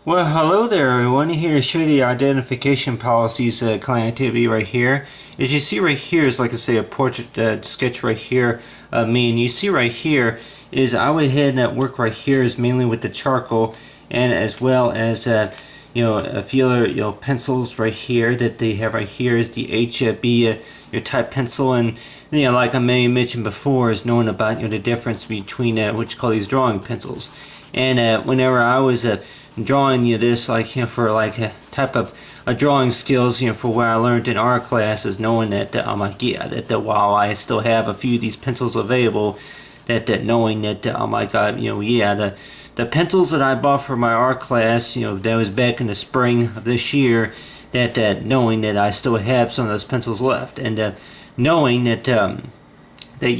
Well, hello there everyone. Here to show you the identification policies client activity right here. As you see right here is, like I say, a portrait sketch right here of me. And you see right here is I went ahead and work right here is mainly with the charcoal, and as well as a few other pencils right here that they have right here is the HB your type pencil. And like I may mentioned before, is knowing about the difference between what you call these drawing pencils. And whenever I was drawing this for like a type of drawing skills for what I learned in art classes, knowing that that while I still have a few of these pencils available, that knowing that oh my god, the pencils that I bought for my art class, that was back in the spring of this year, that knowing that I still have some of those pencils left, and knowing that they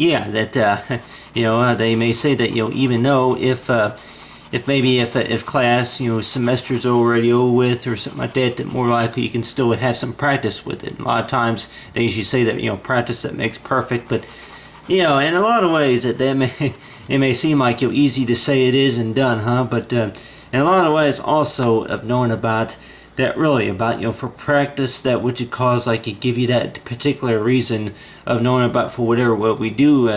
may say that even though if class semester's already over with or something like that, that more likely you can still have some practice with it. And a lot of times they usually say that practice that makes perfect, but in a lot of ways it may seem like easy to say it is and done, huh? But in a lot of ways also of knowing about that, really about for practice, that what you cause like it give you that particular reason of knowing about for whatever what we do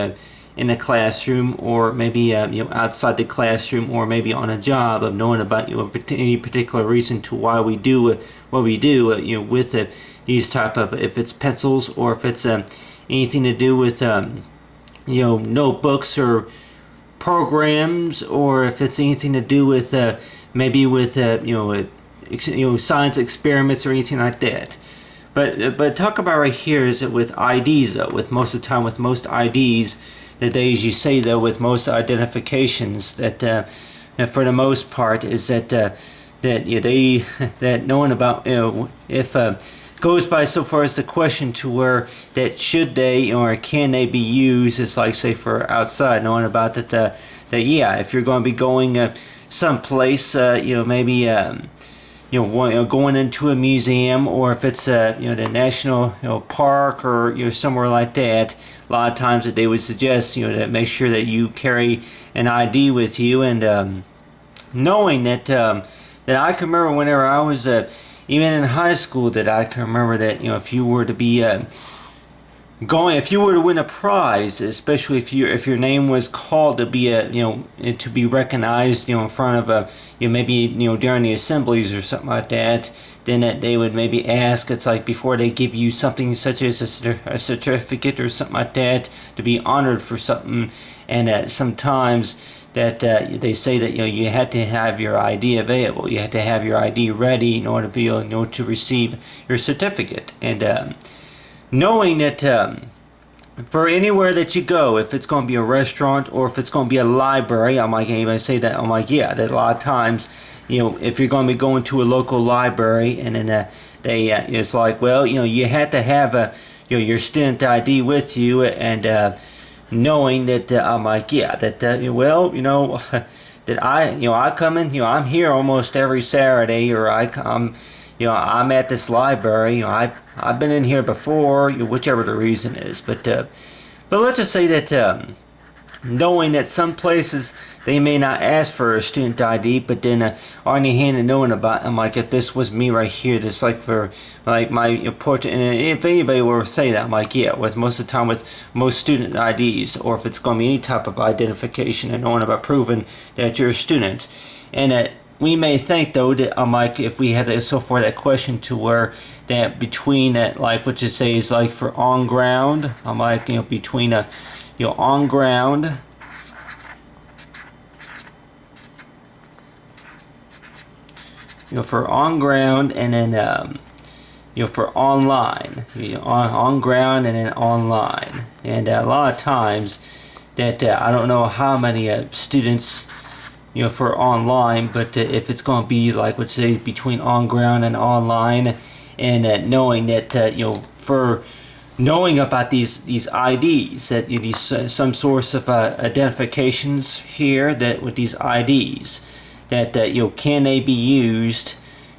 in the classroom, or maybe outside the classroom, or maybe on a job, of knowing about any particular reason to why we do what we do with these type of, if it's pencils, or if it's anything to do with notebooks or programs, or if it's anything to do with maybe with science experiments or anything like that. But talk about right here is that with IDs, though, with most of the time with most IDs, that they usually say though with most identifications that for the most part is that knowing about if goes by so far as the question to where that should they or can they be used, as like say for outside, knowing about that if you're going to be going someplace maybe going into a museum, or if it's the national park or somewhere like that, a lot of times that they would suggest that make sure that you carry an ID with you. And knowing that that I can remember whenever I was even in high school, that I can remember that if you were to be if you were to win a prize, especially if your name was called to be to be recognized in front of maybe during the assemblies or something like that, then that they would maybe ask, it's like before they give you something such as a certificate or something like that, to be honored for something. And sometimes that they say that you had to have your ID available, you had to have your ID ready in order to be able to receive your certificate. And knowing that for anywhere that you go, if it's going to be a restaurant or if it's going to be a library, I'm like, anybody say that, I'm like, that a lot of times, if you're going to be going to a local library, and then they it's like, well, you had to have your student ID with you. And knowing that I'm like, that well, that I come in, I'm here almost every Saturday, or I'm at this library. I've been in here before, whichever the reason is. But let's just say that knowing that some places they may not ask for a student ID, but then on the hand and knowing about, I'm like, if this was me right here, just like for like my portrait, and if anybody will say that, I'm like, with most of the time with most student IDs, or if it's going to be any type of identification and knowing about proving that you're a student. And we may think though that I'm like, if we have that so far that question to where that between that, like what you say is like for on ground, I'm like, between on ground for on ground, and then for online, on ground and then online. And a lot of times that I don't know how many students for online, but if it's going to be like what say between on ground and online, and knowing that for knowing about these IDs, that these some source of identifications here, that with these IDs that can they be used,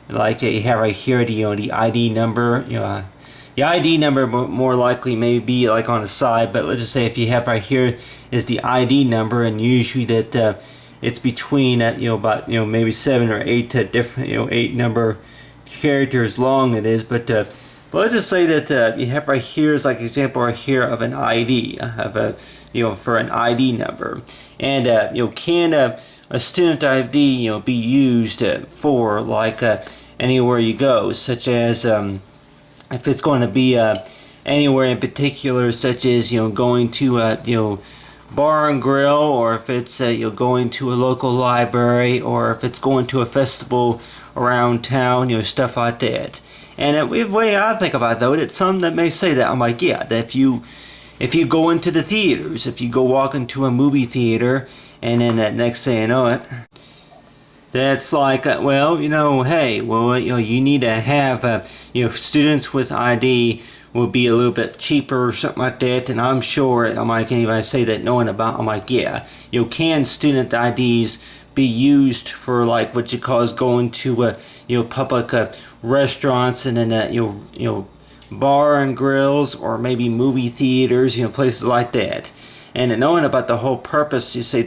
like you have right here the ID number, the ID number more likely may be like on the side, but let's just say if you have right here is the ID number, and usually that it's between about maybe 7 or 8 different 8 number characters long it is, but let's just say that you have right here is like example right here of an ID of a for an ID number, and can a student ID be used for like anywhere you go, such as if it's going to be anywhere in particular, such as going to bar and grill, or if it's going to a local library, or if it's going to a festival around town, stuff like that. And the way I think about it, though, it's some that may say that I'm like, yeah, that if you go into the theaters, if you go walk into a movie theater, and then that next thing you know it, that's like, well, hey, well, you need to have, students with ID will be a little bit cheaper or something like that. And I'm sure, I'm like, anybody say that knowing about, I'm like, yeah, can student IDs be used for like what you call is going to, public restaurants, and then, bar and grills, or maybe movie theaters, places like that. And knowing about the whole purpose, you say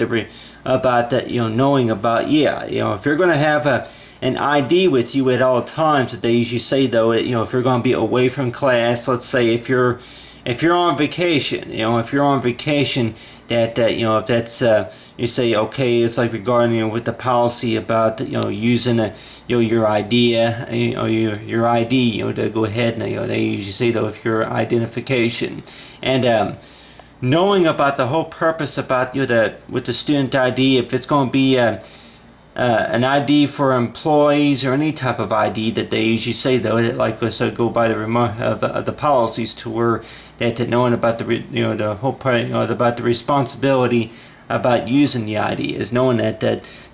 about that, knowing about, if you're going to have an ID with you at all times, that they usually say though, if you're going to be away from class, let's say if you're on vacation, that if that's you say, okay, it's like regarding with the policy about using your ID, your ID, to go ahead, and they usually say though if your identification, and knowing about the whole purpose about with the student ID, if it's going to be an ID for employees or any type of ID, that they usually say though, that like so go by the remark of the policies, to where that knowing about the whole part about the responsibility about using the ID is knowing that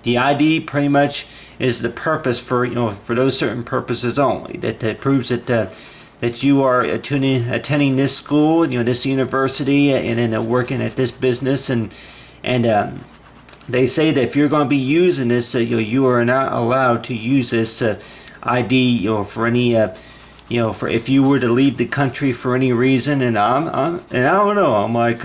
the ID pretty much is the purpose for for those certain purposes only, that proves that you are attending this school, this university, and then working at this business, and they say that if you're going to be using this, you are not allowed to use this ID, for any, for if you were to leave the country for any reason. And I don't know. I'm like,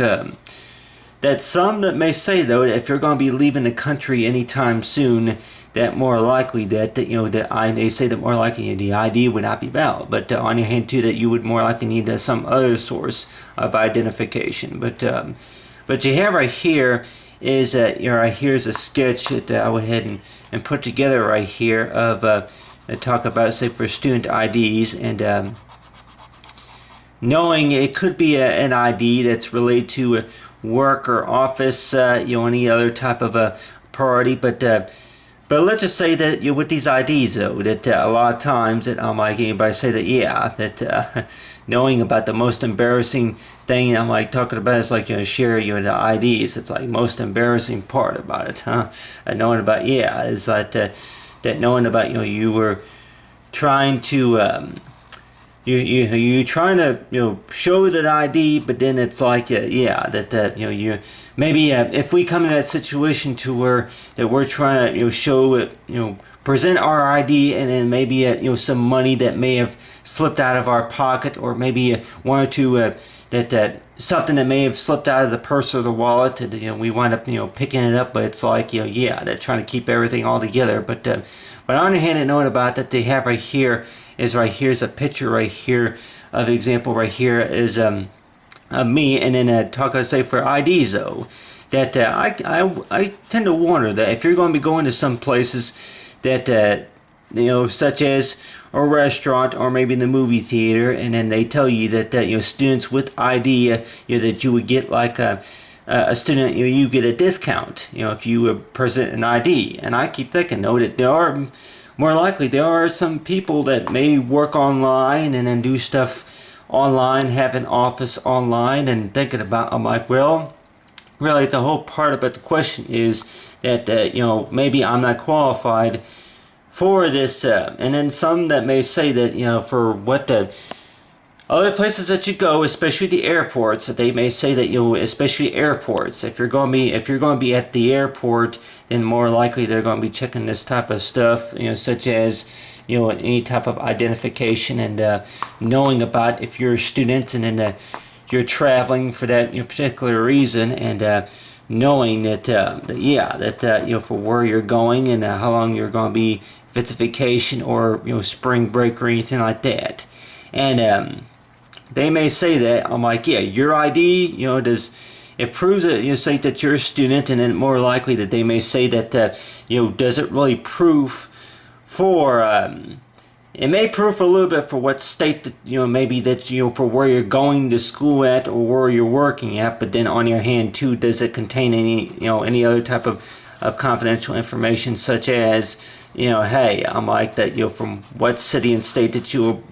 that some that may say though, if you're going to be leaving the country anytime soon, that more likely that they say that more likely the ID would not be valid. But on your hand too, that you would more likely need some other source of identification. But you have right here is right here's a sketch that I went ahead and put together right here of talk about, say, for student IDs, and knowing it could be an ID that's related to work or office, any other type of a priority, but let's just say that with these IDs though, that a lot of times that I'm like, anybody say that that knowing about the most embarrassing thing I'm like talking about is like share the IDs. It's like most embarrassing part about it, and knowing about is like that knowing about you were trying to you trying to show that ID, but then it's like that you maybe if we come in that situation to where that we're trying to show it, present our ID, and then maybe some money that may have slipped out of our pocket, or maybe one or two that something that may have slipped out of the purse or the wallet, and we wind up picking it up, but it's like they're trying to keep everything all together, but on the hand, knowing about that they have right here is right here's a picture right here of example right here is me, and then talk I say for IDs though, that I tend to wonder that if you're going to be going to some places that such as a restaurant or maybe the movie theater, and then they tell you that students with ID that you would get like a student, you get a discount if you present an ID. And I keep thinking though that there are more likely there are some people that may work online and then do stuff online, have an office online, and thinking about, I'm like, well, really the whole part about the question is that maybe I'm not qualified for this, and then some that may say that for what the other places that you go, especially the airports, that they may say that especially airports, if you're going to be at the airport, then more likely they're going to be checking this type of stuff, such as any type of identification, and knowing about if you're a student and then you're traveling for that particular reason, and knowing that for where you're going and how long you're going to be, if it's a vacation or spring break or anything like that. And they may say that. I'm like, yeah, your ID, does it proves that say that you're a student, and then more likely that they may say that does it really prove for it may prove a little bit for what state that maybe that for where you're going to school at or where you're working at, but then on your hand too, does it contain any other type of confidential information, such as hey, I'm like that from what city and state that you're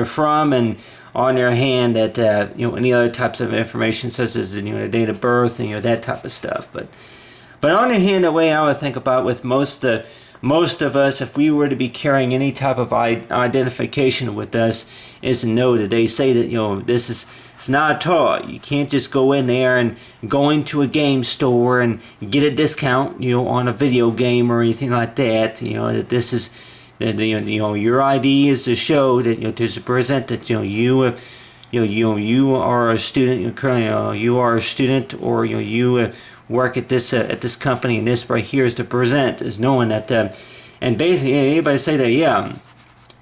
from, and on your hand that any other types of information such as the date of birth and that type of stuff. But on the hand, the way I would think about with most of us, if we were to be carrying any type of identification with us, is to know that they say that this is, it's not a toy. You can't just go in there and go into a game store and get a discount on a video game or anything like that. That this is that your ID is to show that to present that you are a student. Currently you are a student, or you work at this company, and this right here is to present, is knowing that and basically anybody say that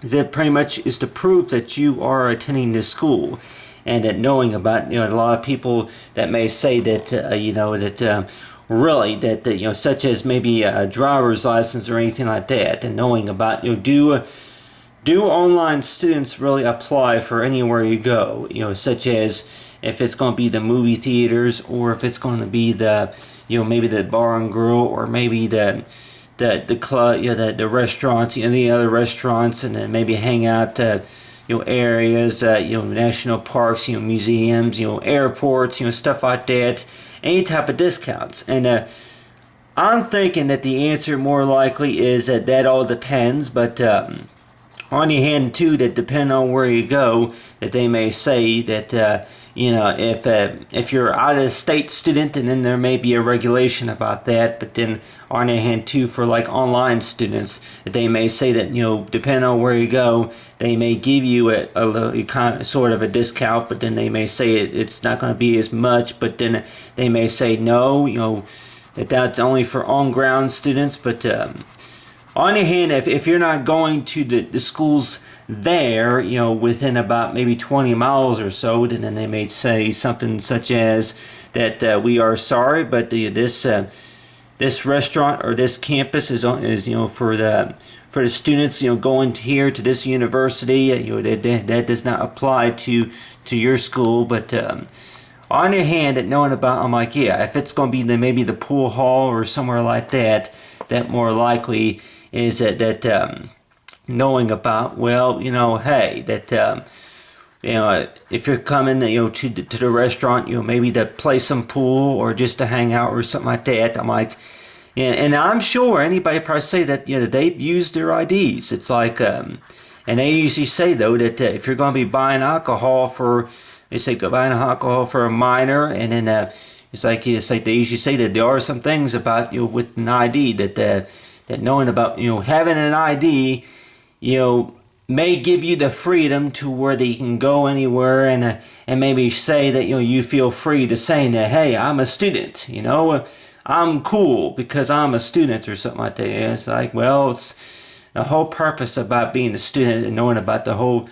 that pretty much is to prove that you are attending this school. And that knowing about a lot of people that may say that really that such as maybe a driver's license or anything like that, and knowing about do online students really apply for anywhere you go, such as if it's going to be the movie theaters, or if it's going to be the maybe the bar and grill, or maybe the club, the restaurants, any other restaurants, and then maybe hang out areas, national parks, museums, airports, stuff like that, any type of discounts. And I'm thinking that the answer more likely is that all depends, but on the hand too, that depending on where you go, that they may say that if you're out of state student, and then there may be a regulation about that. But then on the hand too, for like online students, that they may say that depending on where you go, they may give you a kind of sort of a discount, but then they may say it's not going to be as much. But then they may say no, that's only for on-ground students. But on the hand, if you're not going to the schools there, within about maybe 20 miles or so, then they may say something such as that we are sorry, but this restaurant or this campus is for the students going here to this university, that does not apply to your school. But on the hand, that knowing about, I'm like, yeah, if it's going to be maybe the pool hall or somewhere like that, that more likely is that knowing about, well, hey, that if you're coming to the restaurant, maybe to play some pool or just to hang out or something like that, I'm like, and I'm sure anybody probably say that they've used their IDs. It's like and they usually say though that if you're going to be buying alcohol for, they say go buying alcohol for a minor, and then it's like they usually say that there are some things about with an ID that knowing about having an ID may give you the freedom to where they can go anywhere, and maybe say that you feel free to saying that, hey, I'm a student, I'm cool because I'm a student or something like that. And it's like, well, it's the whole purpose about being a student and knowing about the whole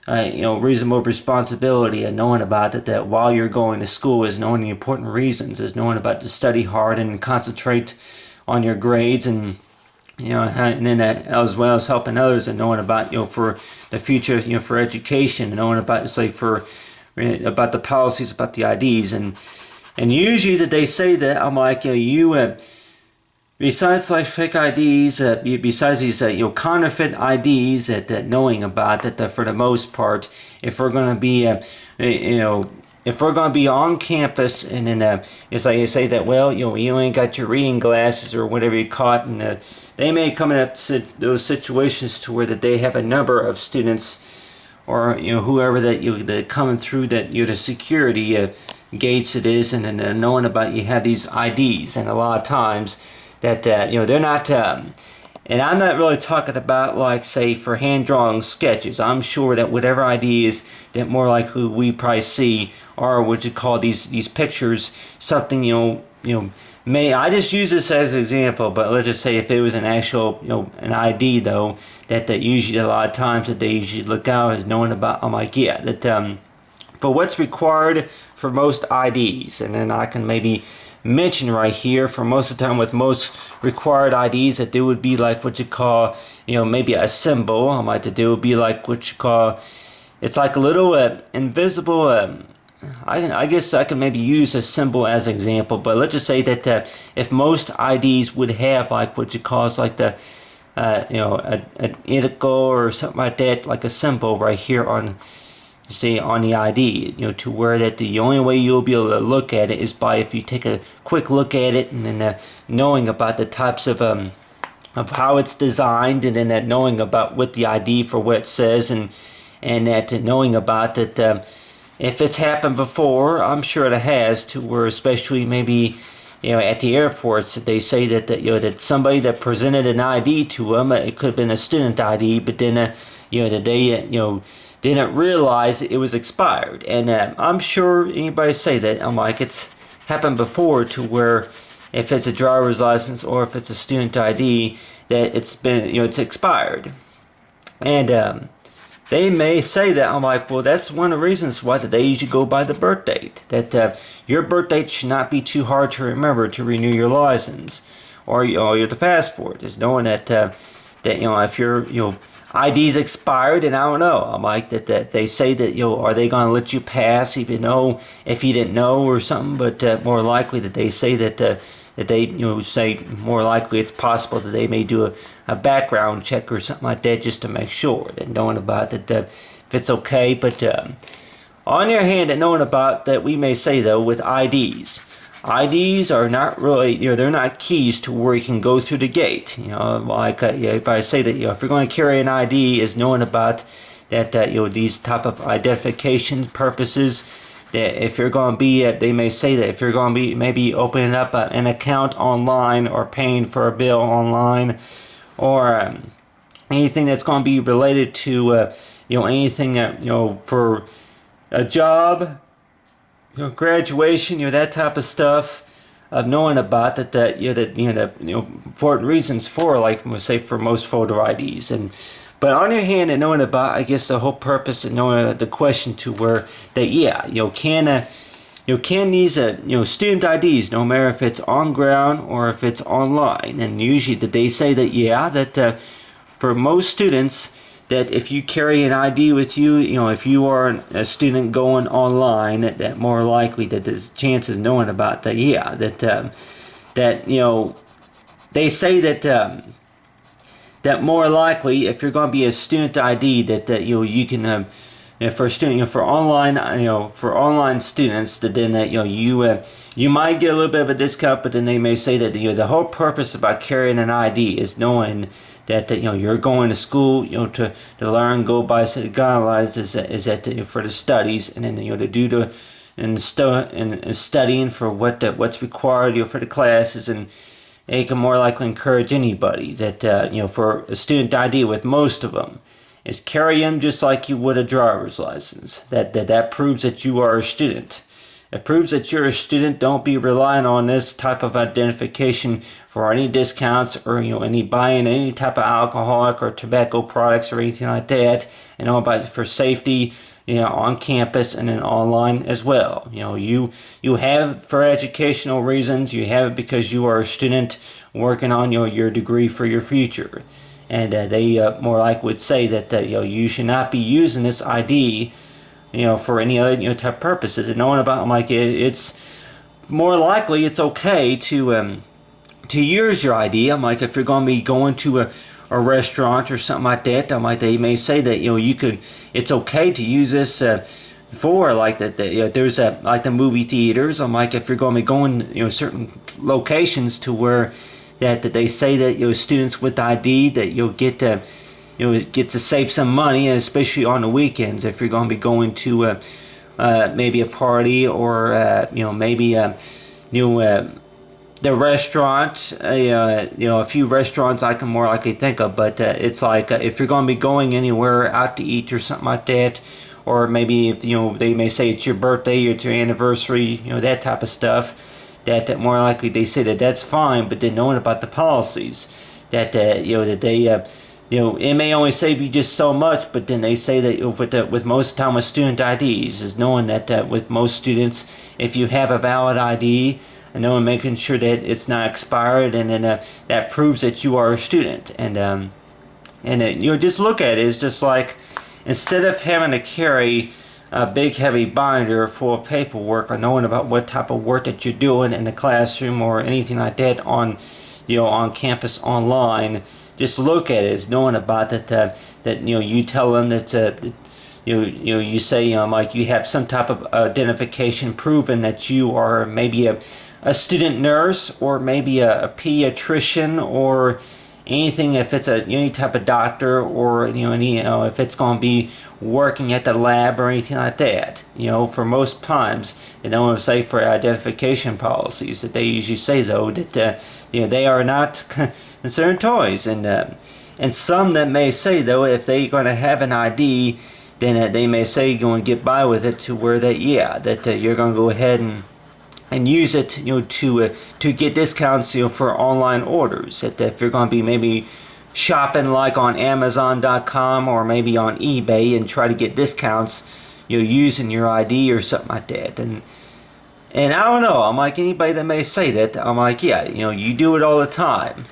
reasonable responsibility, and knowing about that while you're going to school is knowing the important reasons, is knowing about to study hard and concentrate on your grades, and and then as well as helping others, and knowing about for the future, for education, and knowing about about the policies about the IDs, and usually that they say that, I'm like, besides like fake IDs, besides these counterfeit IDs, that knowing about that for the most part, if we're going to be if we're going to be on campus, and then it's like they say that, well, you ain't got your reading glasses or whatever you caught, and they may come in those situations to where that they have a number of students, or whoever that coming through that the security gates it is, and then knowing about you have these IDs, and a lot of times that they're not And I'm not really talking about, like, say, for hand-drawn sketches. I'm sure that whatever ideas that more likely we probably see are what you call these pictures, something, may, I just use this as an example, but let's just say if it was an actual, an ID, though, that usually a lot of times that they usually look out as knowing about, I'm like, yeah, that, but what's required for most IDs, and then I can maybe mention right here for most of the time with most required IDs that there would be like what you call, maybe a symbol. I might do would be like what you call, it's like a little invisible, I guess I can maybe use a symbol as an example, but let's just say that if most IDs would have like what you call like the, an indical or something like that, like a symbol right here on, say, on the ID, to where that the only way you'll be able to look at it is by if you take a quick look at it and then knowing about the types of how it's designed, and then that knowing about what the ID for what it says, and that knowing about that if it's happened before, I'm sure it has, to where especially maybe at the airports that they say that that somebody that presented an ID to them, it could have been a student ID, but then that they didn't realize it was expired. And I'm sure anybody say that, I'm like, it's happened before, to where if it's a driver's license or if it's a student ID, that it's been, it's expired. And they may say that, I'm like, well, that's one of the reasons why that they usually go by the birth date, that your birth date should not be too hard to remember to renew your license or the passport, is knowing that if your ID's expired, and I don't know, I'm like that they say that are they going to let you pass even though if you didn't know or something, but more likely that they say that they say more likely it's possible that they may do a background check or something like that just to make sure that knowing about that if it's okay. But on the other hand, that knowing about that, we may say though with IDs are not really, they're not keys to where you can go through the gate. Like if I say that, if you're going to carry an ID, is knowing about that, these type of identification purposes. That if you're going to be, they may say that if you're going to be maybe opening up an account online or paying for a bill online, or anything that's going to be related to, anything for a job, graduation, that type of stuff, of knowing about that important reasons for, like we'll say, for most photo IDs. But on the other hand, and knowing about, I guess, the whole purpose and knowing the question to where that can these student IDs, no matter if it's on ground or if it's online, and usually that they say that that for most students, that if you carry an ID with you, if you are a student going online, that more likely that there's chances knowing about that, they say that more likely if you're going to be a student ID, that you can for a student, for online students, that then that you might get a little bit of a discount, but then they may say that the whole purpose about carrying an ID is knowing that you're going to school to learn, go by the guidelines, is that for the studies, and then to do and studying for what's required for the classes, and they can more likely encourage anybody that for a student ID with most of them is carry them just like you would a driver's license. That proves that you are a student. It proves that you're a student. Don't be relying on this type of identification for any discounts or any buying any type of alcoholic or tobacco products or anything like that. And all about for safety, on campus and then online as well. You have it for educational reasons. You have it because you are a student working on your degree for your future. And they more likely would say that you should not be using this ID for any other type of purposes. And knowing about them, like it's more likely it's okay to use your ID. I'm like, if you're going to be going to a restaurant or something like that, I'm like, they may say that you could. It's okay to use this for like that. There's like the movie theaters. I'm like, if you're going to be going certain locations to where that they say that students with ID that you'll get to get to save some money, especially on the weekends if you're going to be going to maybe a party or maybe the restaurant, a few restaurants I can more likely think of, but it's like if you're going to be going anywhere out to eat or something like that, or maybe if, they may say it's your birthday or it's your anniversary, that type of stuff, that more likely they say that that's fine, but then knowing about the policies, that that they it may only save you just so much, but then they say that with most time with student IDs is knowing that with most students, if you have a valid ID, and knowing making sure that it's not expired, and then that proves that you are a student, and just look at it. It's just like, instead of having to carry a big heavy binder full of paperwork, or knowing about what type of work that you're doing in the classroom or anything like that on campus online, just look at it as knowing about that you tell them that you say like you have some type of identification proving that you are maybe a student nurse, or maybe a pediatrician, or anything, if it's any type of doctor, or if it's going to be working at the lab or anything like that. For most times, they don't say for identification policies that they usually say though that they are not considered toys, and some that may say though if they're going to have an ID, then they may say you're going to get by with it to where that you're going to go ahead and use it to get discounts for online orders. That if you're going to be maybe shopping like on Amazon.com or maybe on eBay and try to get discounts using your ID or something like that. And I don't know, I'm like, anybody that may say that, I'm like, yeah, you do it all the time.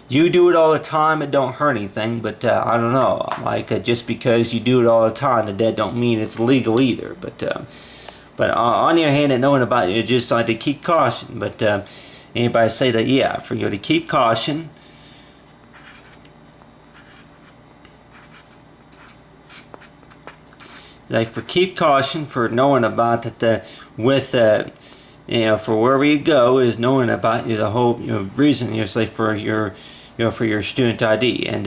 You do it all the time, it don't hurt anything, but I don't know, I'm like, just because you do it all the time, that don't mean it's legal either. But on the other hand, and knowing about it, just like to keep caution. But anybody say that, yeah, for you to keep caution. Like for keep caution, for knowing about that with for wherever you go, is knowing about the whole reason say for your for your student ID, and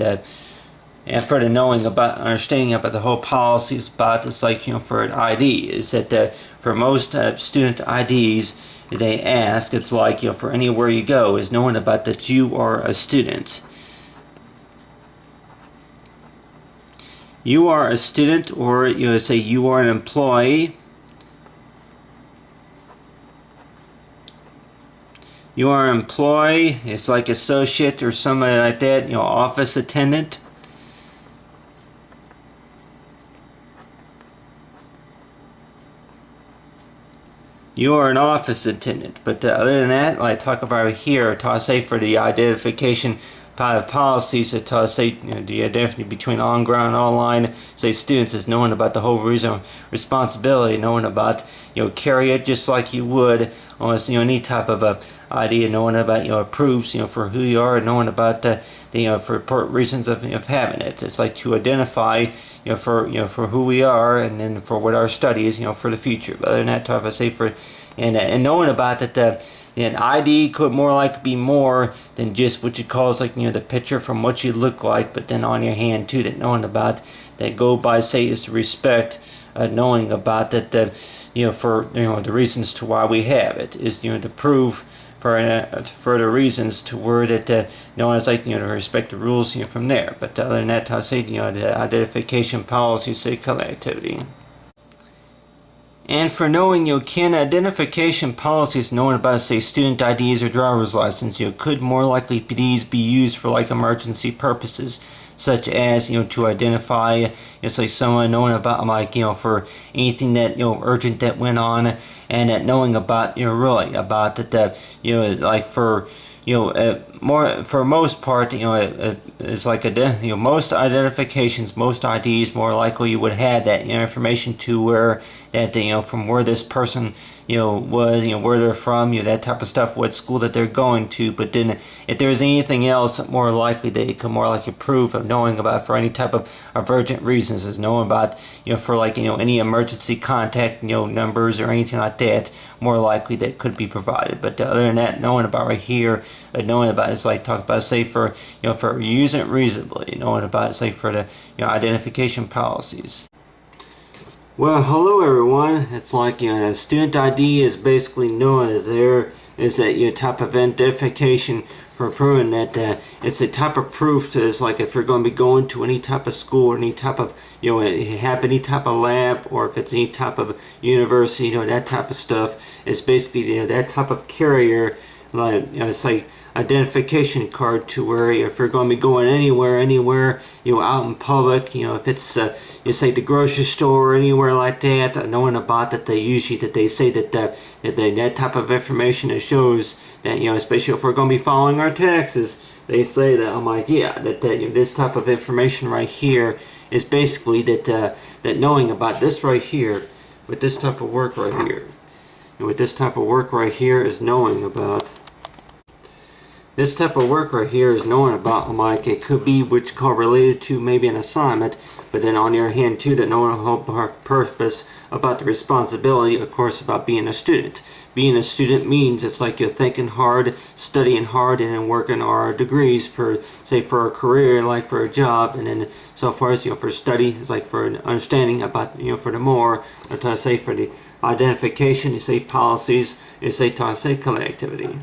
for the knowing about understanding about the whole policies about it's like for an ID is that for most student IDs they ask, it's like for anywhere you go, is knowing about that you are a student. You are a student, or say you are an employee. You are an employee. It's like associate or somebody like that. Office attendant. You are an office attendant. But other than that, like I talk about here, I say for the identification policies, that say the identity between on-ground and online, say students, is knowing about the whole reason responsibility, knowing about carry it just like you would on any type of a ID, knowing about proofs for who you are, and knowing about the for reasons of having it. It's like to identify for who we are, and then for what our study is for the future. But other than that, type I say for and knowing about that an ID could more like be more than just what you call like the picture from what you look like, but then on your hand too, that knowing about that go by say is to respect, knowing about that for the reasons to why we have it is to prove for the reasons to where that it's like to respect the rules from there. But other than that, I say the identification policy say color activity. And for knowing can identification policies, knowing about say student IDs or driver's license, could more likely these be used for like emergency purposes, such as to identify it's like someone knowing about like for anything that urgent that went on, and that knowing about really about that like for more for most part it's like most identifications, most IDs more likely you would have that information to where that from where this person was where they're from, that type of stuff, what school that they're going to. But then if there's anything else, more likely they could more likely prove of knowing about for any type of urgent reasons, is knowing about for like any emergency contact numbers or anything like that, more likely that could be provided. But other than that, knowing about right here, knowing about it's like talk about say for for using it reasonably, knowing about say for the identification policies. Well, hello everyone. It's like a student ID is basically known as there is that your type of identification for proving that it's a type of proof to, is like if you're going to be going to any type of school or any type of, you know, have any type of lab, or if it's any type of university, you know, that type of stuff. It's basically, you know, that type of carrier, like, you know, it's like identification card, to where if you're going to be going anywhere, you know, out in public, you know, if it's you say the grocery store or anywhere like that, knowing about that, they say that that type of information that shows that, you know, especially if we're going to be filing our taxes, they say that, I'm like, yeah, that you know, this type of information right here is basically that knowing about this right here, with this type of work right here, and with this type of work right here is knowing about. This type of work right here is knowing about, like, it could be which call related to maybe an assignment, but then on the other hand too, that knowing the whole purpose about the responsibility, of course, about being a student. Being a student means it's like you're thinking hard, studying hard, and then working our degrees for, say, for a career, like for a job, and then so far as, you know, for study, it's like for an understanding about, you know, for the more, or to say for the identification, you say policies, you say to say collectivity.